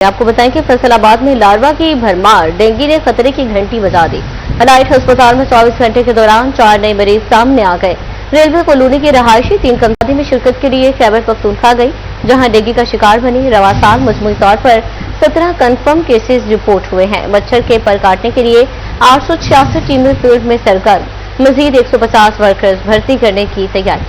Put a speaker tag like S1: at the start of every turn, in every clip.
S1: आपको बताएं कि फैसलाबाद में लार्वा की भरमार डेंगू ने खतरे की घंटी बजा दी। अलाइट अस्पताल में 24 घंटे के दौरान 4 नए मरीज सामने आ गए। रेलवे कॉलोनी की रहायशी टीम कमदादी में शिरकत के लिए खैबर पख्तूनख्वा गई, जहां डेंगू का शिकार बनी। रवा साल मजमूई तौर पर 17 कन्फर्म केसेस रिपोर्ट हुए हैं। मच्छर के पर काटने के लिए 866 टीमें फील्ड में सरगर्म, मजीद 150 वर्कर्स भर्ती करने की तैयारी।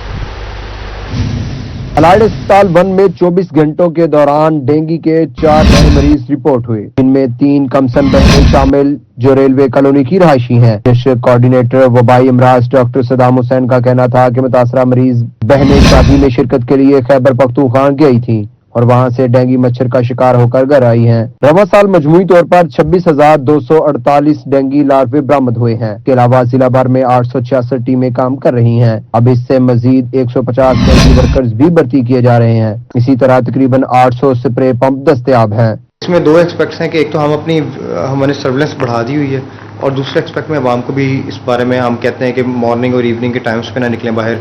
S2: अलाइट अस्पताल 1 में 24 घंटों के दौरान डेंगू के 4 नए मरीज रिपोर्ट हुए। इनमें 3 कमसन बहनें शामिल जो रेलवे कॉलोनी की रहायशी हैं। डिस्ट्रिक्ट कोऑर्डिनेटर वबाई अमराज डॉक्टर सदाम हुसैन का कहना था कि मुतासरा मरीज बहनें शादी में शिरकत के लिए खैबर पख्तूनख्वा गई थी और वहां से डेंगू मच्छर का शिकार होकर घर आई हैं। रवा साल मजमूई तौर पर 26,248 डेंगू लार्वे बरामद हुए हैं। इसके अलावा जिला भर में 866 टीमें काम कर रही हैं। अब इससे मजीद 150 डेंगू वर्कर्स भी भर्ती किए जा रहे हैं। इसी तरह तकरीबन 800 स्प्रे पंप दस्तयाब हैं।
S3: इसमें 2 एक्सपेक्ट्स हैं कि एक तो हमने सर्विलेंस बढ़ा दी हुई है और दूसरे एक्सपेक्ट में आवाम को भी इस बारे में हम कहते हैं कि मॉर्निंग और इवनिंग के टाइम्स पे ना निकलें बाहर।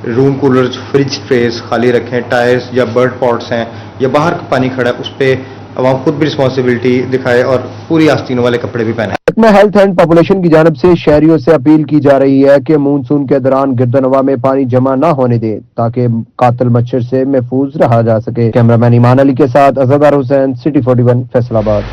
S3: रूम कूलर्स, फ्रिज ट्रेस खाली रखें। टायर्स या बर्ड पॉट्स हैं या बाहर पानी खड़ा है उस पर आवाम खुद भी रिस्पॉन्सिबिलिटी दिखाए और पूरी आस्तीनों वाले कपड़े भी पहने।
S2: में हेल्थ एंड पॉपुलेशन की जानिब से शहरियों से अपील की जा रही है कि मानसून के दौरान गिरदनवा में पानी जमा न होने दे ताकि कातिल मच्छर से महफूज रहा जा सके। कैमरामैन ईमान अली के साथ Azhar Hussain, city 41, Faisalabad.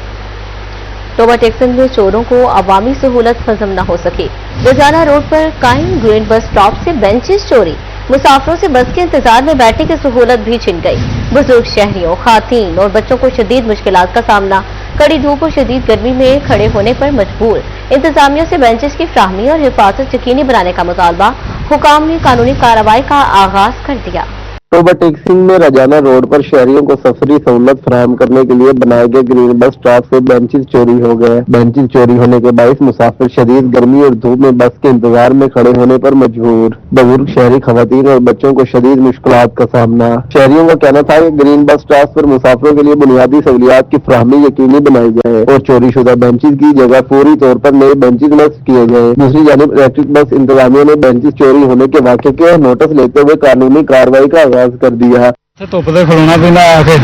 S1: Toba taxon में चोरों को अवामी सहूलत हजम न हो सकी। रोजाना रोड पर कायम ग्रीन बस स्टॉप से बेंचेस चोरी, मुसाफिरों से बस के इंतजार में बैठने की सहूलत भी छिन गई। बुजुर्ग शहरियों, खातीन और बच्चों को शदीद मुश्किलात का सामना। कड़ी धूप और शदीद गर्मी में खड़े होने पर मजबूर। इंतजामिया से बेंचेस की फ्राहमी और हिफाजत यकीनी बनाने का मुतालबा। हुकाम ने कानूनी कार्रवाई का आगाज कर दिया।
S2: टोबा टेक्सिंग में रजाना रोड पर शहरियों को सफरी सहूलत फराहम करने के लिए बनाए गए ग्रीन बस स्टॉप से बेंचेस चोरी हो गए। बेंचेस चोरी होने के बायस मुसाफिर शदीद गर्मी और धूप में बस के इंतजार में खड़े होने पर मजबूर। बुजुर्ग शहरी खवातीन और बच्चों को शदीद मुश्किलात का सामना। शहरियों का कहना था कि ग्रीन बस स्टॉप पर मुसाफिरों के लिए बुनियादी सहूलियात की फराहमी यकीनी बनाई जाए और चोरी शुदा बेंचेस की जगह फौरी तौर पर नए बेंचेस नस्ब किए जाए। दूसरी जानिब इलेक्ट्रिक बस इंतजामिया ने बेंचेस चोरी होने के वाक़े के नोटिस लेते हुए कानूनी कार्रवाई का कर दिया।
S4: धुप से खलोना पैंदा आके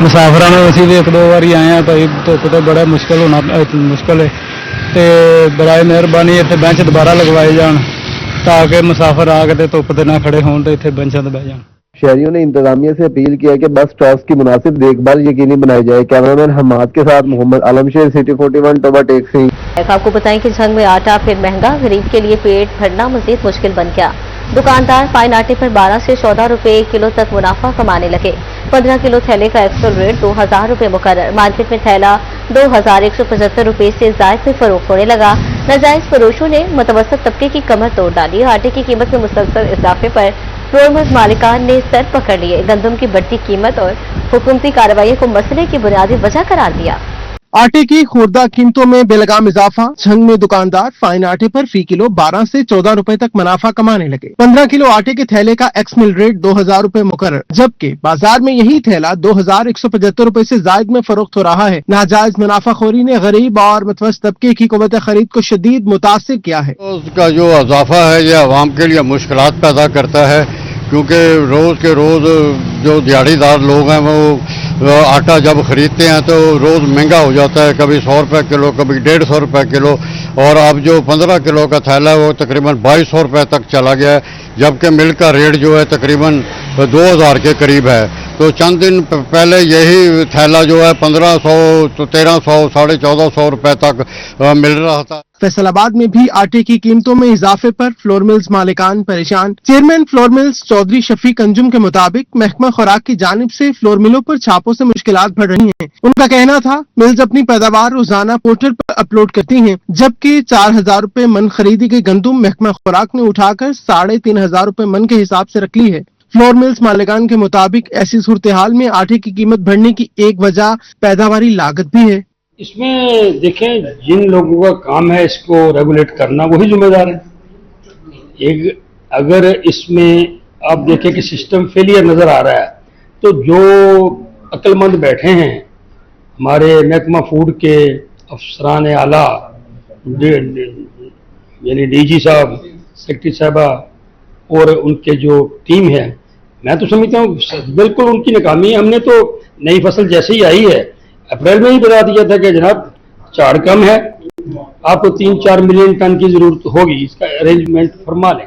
S4: मुसाफिर असीं भी 1-2 बारी आए हैं भाई, धुप तो बड़ा मुश्किल है ते बड़ा मेहरबानी इत्थे बेंच दोबारा लगवाए जान ताकि मुसाफिर आके धुप ते ना खड़े होण ते इत्थे बेंचां ते बैठ जान।
S2: शहरियों ने इंतजामिया से अपील किया कि बस स्टॉप्स की मुनासिब देखभाल यकीनी बनाई जाए। कैमरामैन हमाद के साथ मोहम्मद आलमशेर, सिटी 41, टोबा टेक्सी।
S1: आपको बताएं कि जंग में आटा फिर महंगा, गरीब के लिए पेट भरना मजीद मुश्किल बन गया। दुकानदार फाइन आटे पर 12 से 14 रुपए किलो तक मुनाफा कमाने लगे। 15 किलो थैले का एक्सपोर्ट रेट 2000 रुपए मुकर्रर। मार्केट में थैला 2175 रुपए से जायद में फरोख्त होने लगा। नाजायज फरोशों ने मुतवसत तबके की कमर तोड़ डाली। आटे की कीमत में मुसलसल इजाफे पर फ्लोर मिल्स मालिकान ने सर पकड़ लिए। गंदम की बढ़ती कीमत और हुकूमती कार्रवाई को मसले की बुनियादी वजह करार दिया।
S5: आटे की खुर्दा कीमतों में बेलगाम इजाफा। झंग में दुकानदार फाइन आटे पर फी किलो 12 से 14 रुपए तक मुनाफा कमाने लगे। 15 किलो आटे के थैले का एक्स मिल रेट 2000 रुपए मुकर्रर, जबकि बाजार में यही थैला 2175 रुपए से जायद में फरोख्त हो रहा है। नाजायज मुनाफाखोरी ने गरीब और मुतवस्सित तबके की क़ुव्वत खरीद को शदीद मुतासिर किया है।
S6: उसका जो इजाफा है यह आवाम के लिए मुश्किलात पैदा करता है, क्योंकि रोज के रोज जो दिहाड़ीदार लोग हैं वो आटा जब खरीदते हैं तो रोज महंगा हो जाता है, कभी 100 रुपये किलो, कभी 150 रुपये किलो, और अब जो 15 किलो का थैला है वो तकरीबन 2200 रुपये तक चला गया है, जबकि मिल्क का रेट जो है तकरीबन 2000 के करीब है। तो चंद दिन पहले यही थैला जो है 1500 तो 1300 1450 रुपये तक मिल रहा था।
S5: फैसलाबाद में भी आटे की कीमतों में इजाफे पर फ्लोर मिल्स मालिकान परेशान। Chairman flour mills Chaudhry Shafiq Anjum के मुताबिक महकमा खुराक की जानिब से फ्लोर मिलों पर छापों से मुश्किलात बढ़ रही हैं। उनका कहना था मिल्स अपनी पैदावार रोजाना पोर्टल पर अपलोड करती हैं, जबकि 4000 रुपए मन खरीदी गई गंदुम महकमा खुराक ने उठाकर 3500 रुपए मन के हिसाब से रख ली है। फ्लोर मिल्स मालिकान के मुताबिक ऐसी सूरत हाल में आटे की कीमत बढ़ने की एक वजह पैदावारी लागत भी है।
S7: इसमें देखें, जिन लोगों का काम है इसको रेगुलेट करना वही जिम्मेदार है। एक अगर इसमें आप देखें कि सिस्टम फेलियर नजर आ रहा है तो जो अक्लमंद बैठे हैं हमारे महकमा फूड के अफसरान आला, यानी डीजी साहब, सेक्रेटरी साहबा और उनके जो टीम है, मैं तो समझता हूँ बिल्कुल उनकी नाकामी है। हमने तो नई फसल जैसे ही आई है अप्रैल में ही बता दिया था कि जनाब झाड़ कम है, आपको 3-4 मिलियन टन की जरूरत होगी, इसका अरेंजमेंट फरमा लें।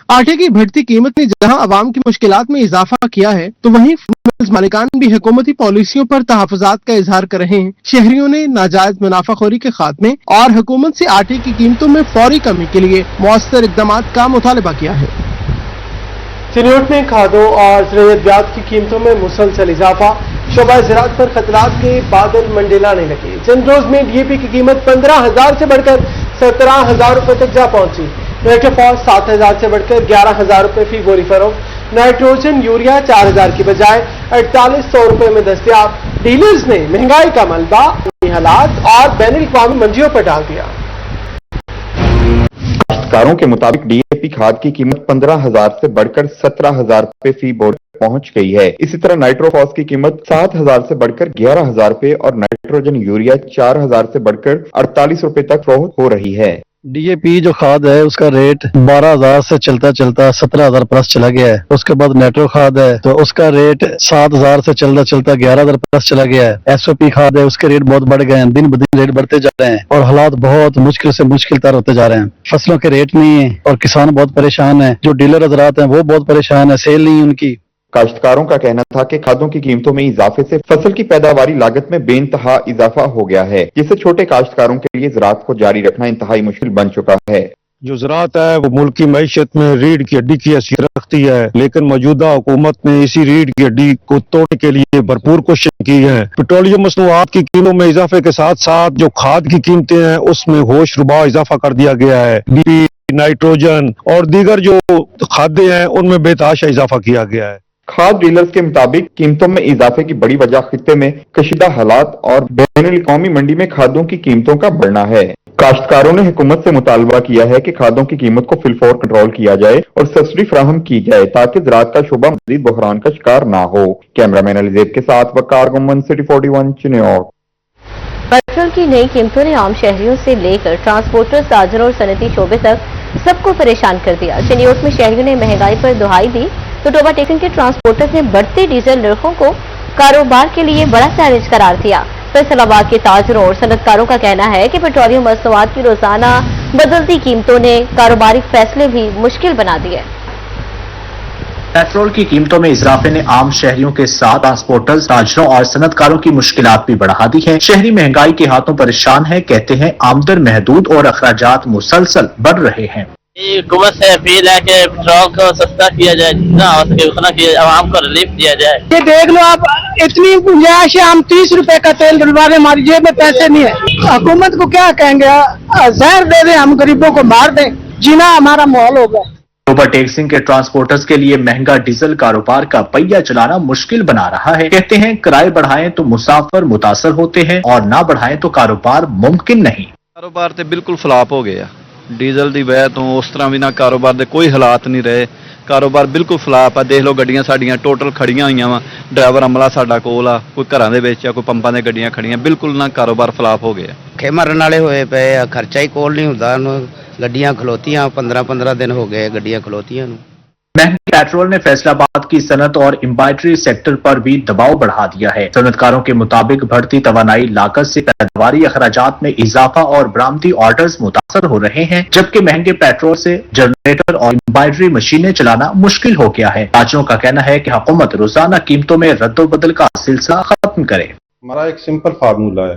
S5: आटे की बढ़ती कीमत ने जहां अवाम की मुश्किलात में इजाफा किया है, तो वहीं मिल्स मालिकान भी हुकूमती पॉलिसियों पर तहफ़्फ़ुज़ात का इजहार कर रहे हैं। शहरियों ने नाजायज मुनाफाखोरी के खात्मे और हुकूमत से आटे की कीमतों में फौरी कमी के लिए मौसर इक़दाम का मुतालबा किया है। चिन्योट में खादों और ज़रूरियात की कीमतों में मुसलसल इजाफा, शोबा ज़राअत पर खतरात के बादल मंडलाने लगे। चंद रोज में DAP की कीमत 15,000 से बढ़कर 17,000 रुपए तक जा पहुंची। नाइट्रोफॉस 7,000 से बढ़कर 11,000 रुपए फी बोरी फरोख्त। नाइट्रोजन यूरिया 4,000 की बजाय 4,800 रुपए में दस्तयाब। डीलर्स ने महंगाई का मलबा हालात और बैनुल अक़वामी मंडियों पर डाल दिया।
S8: काश्तकारों के मुताबिक DAP खाद की कीमत 15,000 से बढ़कर 17,000 रुपए फी बोरी पहुंच गई है। इसी तरह नाइट्रोफॉस की कीमत 7,000 से बढ़कर 11,000 रुपए और नाइट्रोजन यूरिया 4,000 से बढ़कर 48 रुपए तक फरोख्त हो रही है।
S4: DAP जो खाद है उसका रेट 12,000 से चलता 17,000 प्लस चला गया है। उसके बाद नाइट्रो खाद है तो उसका रेट 7,000 से चलता 11,000 प्लस चला गया है। SOP खाद है उसके रेट बहुत बढ़ गए हैं, दिन ब दिन रेट बढ़ते जा रहे हैं और हालात बहुत मुश्किल से मुश्किल तर होते जा रहे हैं। फसलों के रेट नहीं है और किसान बहुत परेशान है। जो डीलर हजरात हैं वो बहुत परेशान है, सेल नहीं उनकी।
S8: काश्तकारों का कहना था कि खादों की कीमतों में इजाफे से फसल की पैदावारी लागत में बेइंतहा इजाफा हो गया है, जिससे छोटे काश्तकारों के लिए ज़राअत को जारी रखना इंतहाई मुश्किल बन चुका है।
S9: जो ज़राअत है वो मुल्क की मईशत में रीढ़ की हड्डी की हैसियत रखती है, लेकिन मौजूदा हुकूमत ने इसी रीढ़ की हड्डी को तोड़ने के लिए भरपूर कोशिश की है। पेट्रोलियम मसनूआत की कीमतों में इजाफे के साथ साथ जो खाद की कीमतें हैं उसमें होश रुबा इजाफा कर दिया गया है। DAP, नाइट्रोजन और दीगर जो खादें हैं उनमें बेतहाशा इजाफा किया गया है।
S8: खाद डीलर्स के मुताबिक कीमतों में इजाफे की बड़ी वजह खित्ते में कशीदा हालात और बैनुल अक़वामी मंडी में खादों की कीमतों का बढ़ना है। काश्तकारों ने हुकूमत से मुतालबा किया है कि खादों की कीमत को फिलफौर कंट्रोल किया जाए और सब्सिडी फराहम की जाए ताकि ज़राअत का शोबा मजीद बहरान का शिकार ना हो। कैमरामैन अलीज़ेब के साथ वकार गुम्मन, सिटी 41 चिन्योट।
S1: पेट्रोल की नई कीमतों ने आम शहरियों से लेकर ट्रांसपोर्टर्स, ताजरों और सनती शोबे तक सबको परेशान कर दिया। चिन्योट में शहरियों ने महंगाई पर दुहाई दी तो टोबा टेकन के ट्रांसपोर्टर्स ने बढ़ते डीजल नरखों को कारोबार के लिए बड़ा चैलेंज करार दिया। फैसलाबाद के ताजरों और सनतकारों का कहना है कि पेट्रोलियम मसनूआत की रोजाना बदलती कीमतों ने कारोबारी फैसले भी मुश्किल बना दिए।
S10: पेट्रोल की कीमतों में इजाफे ने आम शहरियों के साथ ट्रांसपोर्टर्स, ताजरों और सनतकारों की मुश्किलात भी बढ़ा दी है। शहरी महंगाई के हाथों परेशान है। कहते हैं आमदन महदूद और अखराजात मुसलसल बढ़ रहे हैं।
S11: हुकूमत से अपील है कि पेट्रोल को सस्ता किया जाए, जितना हो सके उतना किया, आवाम को रिलीफ दिया जाए।
S12: ये देख लो आप, इतनी गुंजाइश है, हम 30 रुपए का तेल डलवा रहे, हमारी जेब में पैसे नहीं है। हुकूमत को क्या कहेंगे, जहर दे दें, हम गरीबों को मार दें, जीना हमारा माहौल होगा।
S10: टोबा टेक्सिंग के ट्रांसपोर्टर्स के लिए महंगा डीजल कारोबार का पहिया चलाना मुश्किल बना रहा है। कहते हैं किराए बढ़ाएं तो मुसाफिर मुतासर होते हैं और ना बढ़ाएं तो कारोबार मुमकिन नहीं।
S13: कारोबार तो बिल्कुल फ्लॉप हो गया। ਡੀਜ਼ਲ ਦੀ ਵਜ੍ਹਾ ਤੋਂ ਉਸ ਤਰ੍ਹਾਂ ਵੀ ਨਾ ਕਾਰੋਬਾਰ ਦੇ ਕੋਈ ਹਾਲਾਤ ਨਹੀਂ ਰਹੇ। ਕਾਰੋਬਾਰ ਬਿਲਕੁਲ ਫਲਾਪ ਆ। ਦੇਖ ਲਓ ਗੱਡੀਆਂ ਸਾਡੀਆਂ ਟੋਟਲ ਖੜੀਆਂ ਹੋਈਆਂ ਵਾ, ਡਰਾਈਵਰ ਅਮਲਾ ਸਾਡਾ ਕੋਲ ਆ, ਕੋਈ ਘਰਾਂ ਦੇ ਵਿੱਚ ਆ, ਕੋਈ ਪੰਪਾਂ ਦੇ ਗੱਡੀਆਂ ਖੜੀਆਂ, ਬਿਲਕੁਲ ਨਾ ਕਾਰੋਬਾਰ ਫਲਾਪ ਹੋ ਗਿਆ।
S14: ਭੁੱਖੇ ਮਰਨ ਵਾਲੇ ਹੋਏ ਪਏ ਆ, ਖਰਚਾ ਹੀ ਕੋਲ ਨਹੀਂ ਹੁੰਦਾ। ਗੱਡੀਆਂ ਖਲੋਤੀਆਂ 15-15 ਦਿਨ ਹੋ ਗਏ ਗੱਡੀਆਂ ਖਲੋਤੀਆਂ ਨੂੰ।
S10: महंगे पेट्रोल ने फैसलाबाद की सनत और एम्ब्रॉयडरी सेक्टर पर भी दबाव बढ़ा दिया है। सनतकारों के मुताबिक बढ़ती तवानाई लागत से पैदावारी अखराजात में इजाफा और बरामदी ऑर्डर्स मुतासर हो रहे हैं, जबकि महंगे पेट्रोल से जनरेटर और एम्ब्रॉयडरी मशीनें चलाना मुश्किल हो गया है। ताजरों का कहना है कि हुकूमत रोजाना कीमतों में रद्दोबदल का सिलसिला खत्म करे।
S15: हमारा एक सिंपल फार्मूला है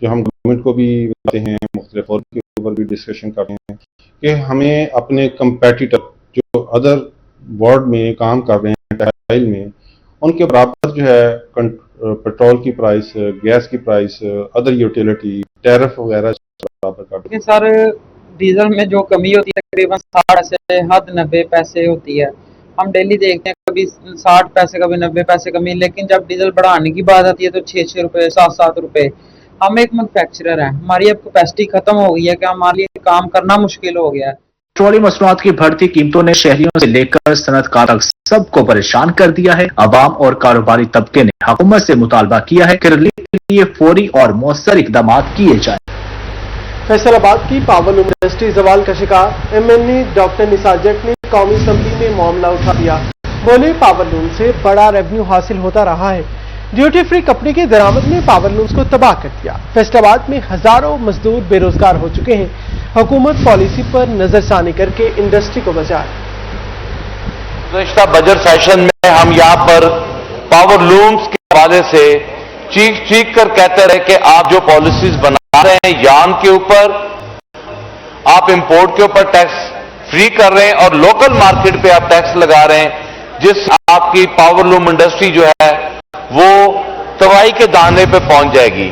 S15: जो हम गवर्नमेंट को भी बताते हैं, मुख्तलिफ और के ऊपर भी डिस्कशन करते हैं कि हमें अपने कंपेटिटर जो अदर वार्ड में काम कर रहे हैं टेक्सटाइल में, उनके बराबर जो है पेट्रोल की प्राइस, गैस की प्राइस, अदर यूटिलिटी, टैरिफ वगैरह बराबर कर दें।
S12: सर डीजल में जो कमी होती है तकरीबन 60 से हद 90 पैसे होती है। हम डेली देखते हैं कभी 60 पैसे कभी 90 पैसे कमी, लेकिन जब डीजल बढ़ाने की बात आती है तो 6-6 रुपए 7-7 रुपए। हम एक मैन्युफैक्चरर हैं, हमारी अब कैपेसिटी खत्म हो गई है कि हमारे लिए काम करना मुश्किल हो गया है।
S10: पेट्रोलियम मसनूआत की बढ़ती कीमतों ने शहरियों से लेकर सनतकार तक सबको परेशान कर दिया है। अवाम और कारोबारी तबके ने हुकूमत से मुतालबा किया है कि रिलीफ के लिए फौरी और मौसर इकदाम किए जाए।
S5: फैसलाबाद की पावरलूम इंडस्ट्री जवाल का शिकार MNA डॉक्टर निसार जट ने कौमी असम्बली में मामला उठा दिया। बोले पावरलूम से बड़ा रेवेन्यू हासिल होता रहा है, ड्यूटी फ्री कंपनी की दरामद में पावर लूम्स को तबाह कर दिया। फैसलाबाद में हजारों मजदूर बेरोजगार हो चुके हैं। हुकूमत पॉलिसी पर नजरसानी करके इंडस्ट्री को बचाए।
S16: गुज़िश्ता बजट सेशन में हम यहाँ पर पावर लूम्स के हवाले से चीख कर कहते रहे कि आप जो पॉलिसीज बना रहे हैं यार्न के ऊपर, आप इंपोर्ट के ऊपर टैक्स फ्री कर रहे हैं और लोकल मार्केट पे आप टैक्स लगा रहे हैं, जिस आपकी पावर लूम इंडस्ट्री जो है वो तबाही के दाने पे पहुंच जाएगी।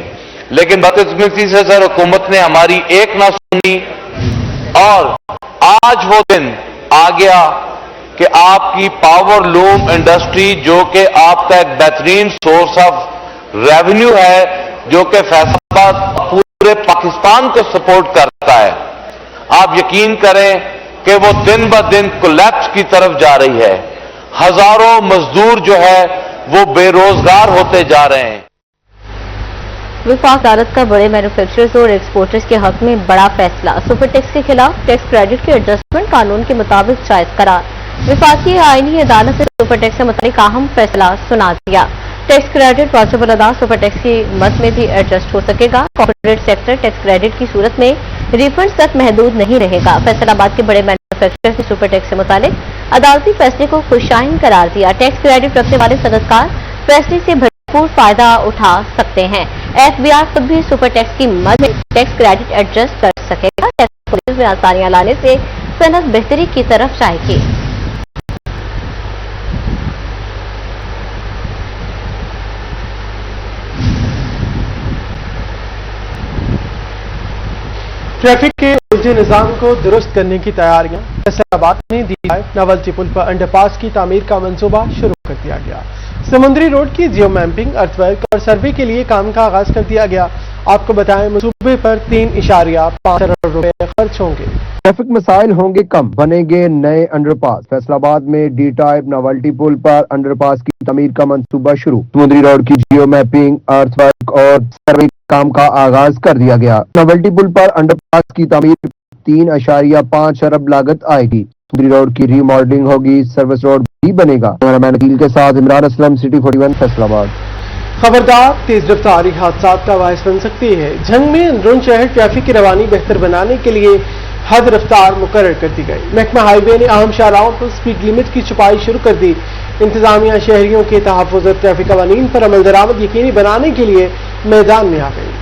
S16: लेकिन बदकिस्मती से सर हुकूमत ने हमारी एक ना सुनी और आज वो दिन आ गया कि आपकी पावर लूम इंडस्ट्री जो कि आपका एक बेहतरीन सोर्स ऑफ रेवेन्यू है, जो कि फैसलाबाद पूरे पाकिस्तान को सपोर्ट करता है, आप यकीन करें कि वो दिन ब दिन कोलैप्स की तरफ जा रही है। हजारों मजदूर जो है वो बेरोजगार होते जा रहे हैं।
S1: विफाक अदालत का बड़े मैन्युफैक्चरर्स और एक्सपोर्टर्स के हक में बड़ा फैसला। सुपर टैक्स के खिलाफ टैक्स क्रेडिट के एडजस्टमेंट कानून के मुताबिक जायज करार। विफाकी आईनी अदालत ने सुपर टैक्स से मुताबिक अहम फैसला सुना दिया। टैक्स क्रेडिट वाजिब अदा सुपर टैक्स की मद में भी एडजस्ट हो सकेगा। कॉर्पोरेट सेक्टर टैक्स क्रेडिट की सूरत में रिफंड तक महदूद नहीं रहेगा। फैसलाबाद के बड़े मैन्युफैक्चरर्स ने सुपर टैक्स से मुतालिक अदालती फैसले को खुशाइन करार दिया। टैक्स क्रेडिट रखने वाले सनदकार फैसले से भरपूर फायदा उठा सकते हैं। एफबीआर खुद भी सुपर टैक्स की मद में टैक्स क्रेडिट एडजस्ट कर सकेगा। टैक्स पॉलिसी में आसानियां लाने से सनद बेहतरी की तरफ जाएगी।
S5: ट्रैफिक के उलझे निजाम को दुरुस्त करने की तैयारियां। फैसलाबाद में नवलची पुल पर अंडरपास की तामीर का मंसूबा शुरू कर दिया गया। समुद्री रोड की जियो मैपिंग, अर्थवर्क और सर्वे के लिए काम का आगाज कर दिया गया। आपको बताएं मंसूबे पर 3.5 करोड़ रुपए खर्च होंगे।
S2: ट्रैफिक मसाइल होंगे कम, बनेंगे नए अंडरपास। फैसलाबाद में डी टाइप नवल्टी पुल पर अंडरपास की तमीर का मंसूबा शुरू। समुद्री रोड की जियो मैपिंग, अर्थवर्क और सर्वे काम का आगाज कर दिया गया। नवल्टी पुल पर अंडरपास की तमीर 3.5 अरब लागत आएगी। समुद्री रोड की रीमॉडलिंग होगी। सर्विस रोड भी बनेगा। कैमरामैन अकील के साथ इमरान असलम, सिटी 41 फैसलाबाद।
S5: खबरदार, तेज रफ्तारी हादसा का बायस बन सकती है। झंग में अंदरून शहर ट्रैफिक की रवानी बेहतर बनाने के लिए हद रफ्तार मुकर्रर कर दी गई। महकमा हाईवे ने अहम शाहराहों पर स्पीड लिमिट की छुपाई शुरू कर दी। इंतजामिया शहरियों के तहफ़्फ़ुज़ और ट्रैफिक कवानीन पर अमल दरामद यकीनी बनाने के लिए मैदान में आ गई।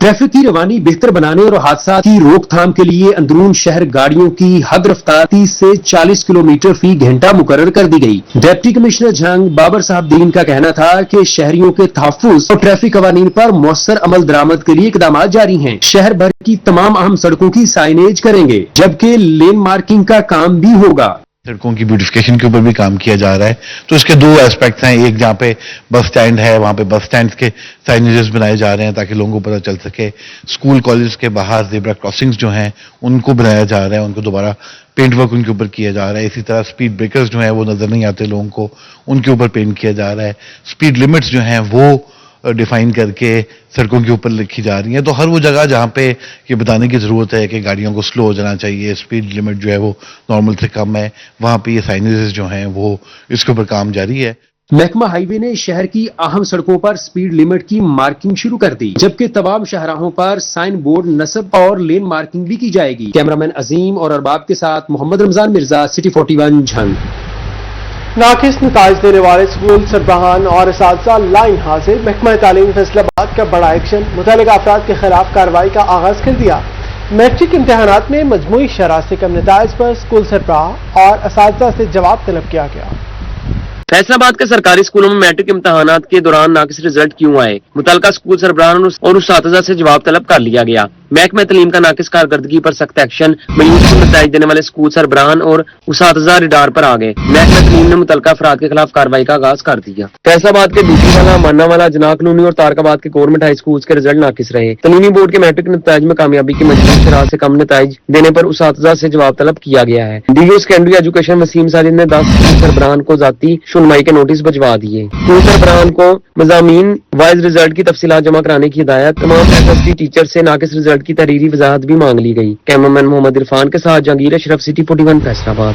S17: ट्रैफिक की रवानी बेहतर बनाने और हादसा की रोकथाम के लिए अंदरून शहर गाड़ियों की हद रफ्तार 30 से 40 किलोमीटर फी घंटा मुकर्रर कर दी गई। डिप्टी कमिश्नर झंग बाबर साहब दीन का कहना था कि शहरियों के तहफ़्फ़ुज़ और ट्रैफिक कवानीन पर मौसर अमल दरामद के लिए इकदाम जारी हैं। शहर भर की तमाम अहम सड़कों की साइनेज करेंगे, जबकि लेन मार्किंग का काम भी होगा।
S18: सड़कों की ब्यूटिफिकेशन के ऊपर भी काम किया जा रहा है। तो इसके दो एस्पेक्ट्स हैं। एक जहाँ पे बस स्टैंड है, वहाँ पे बस स्टैंड के साइनेजेस बनाए जा रहे हैं ताकि लोगों को पता चल सके। स्कूल कॉलेज के बाहर ज़ेब्रा क्रॉसिंग्स जो हैं उनको बनाया जा रहा है, उनको दोबारा पेंट वर्क उनके ऊपर किया जा रहा है। इसी तरह स्पीड ब्रेकर्स जो हैं वो नज़र नहीं आते लोगों को, उनके ऊपर पेंट किया जा रहा है। स्पीड लिमिट्स जो हैं वो डिफाइन करके सड़कों के ऊपर लिखी जा रही है। तो हर वो जगह जहाँ पे ये बताने की ज़रूरत है कि गाड़ियों को स्लो हो जाना चाहिए, स्पीड लिमिट जो है वो नॉर्मल से कम है, वहाँ पे ये साइनेजेस जो हैं वो इसके ऊपर काम जारी है।
S17: महकमा हाईवे ने शहर की अहम सड़कों पर स्पीड लिमिट की मार्किंग शुरू कर दी, जबकि तमाम शाहराहों पर साइन बोर्ड नस्ब और लेन मार्किंग भी की जाएगी। कैमरामैन अजीम और अरबाब के साथ मोहम्मद रमजान मिर्जा, सिटी 41 झंग।
S5: नाकिस नताइज देने वाले स्कूल सरबराहान और असातिज़ा लाइन हाजिर। महकमा तालीम फैसलाबाद का बड़ा एक्शन, मुतल्लिका अफराद के खिलाफ कार्रवाई का आगाज कर दिया। मैट्रिक इम्तहानात में मजमूई शरह से कम नताइज पर स्कूल सरबराह और असातिज़ा से जवाब तलब किया गया।
S19: फैसलाबाद के सरकारी स्कूलों में मैट्रिक इम्तहानात के दौरान नाकिस रिजल्ट क्यों आए, मुतल्लिका स्कूल सरबराहान और उसातिज़ा से जवाब तलब कर लिया गया। महकमा तालीम का नाकिस कारकर्दगी पर सख्त एक्शन, मायूस नताइज देने वाले स्कूल सरबराहान और उसातिज़ा रिडार पर आ गए। महकमा तालीम ने मुतल्लिका अफराद के खिलाफ कार्रवाई का आगाज कर दिया। फैसलाबाद के दूसरी वाला, मान्ना वाला, जना कलोनी और तारकाबाद के गवर्नमेंट हाई स्कूल के रिजल्ट नाकिस रहे। तालीमी बोर्ड के मैट्रिक नताइज में कामयाबी की मजमूई शरह से कम नताइज देने पर उसातिज़ा से जवाब तलब किया गया है। DO secondary education Wasim Sajid ने 10 स्कूल सरबराहान को जाती सुनवाई के नोटिस भिजवा दिए। स्कूल सरबराहान को मज़ामीन वाइज रिजल्ट की तफसीलात जमा कराने की हिदायत। तमाम एसएसटी टीचर से नाकिस रिजल्ट की तहरीरी वजाहत भी मांग ली गई। कैमरामैन मोहम्मद इरफान के साथ जहांगीर अशरफ, सिटी 41 फैसलाबाद।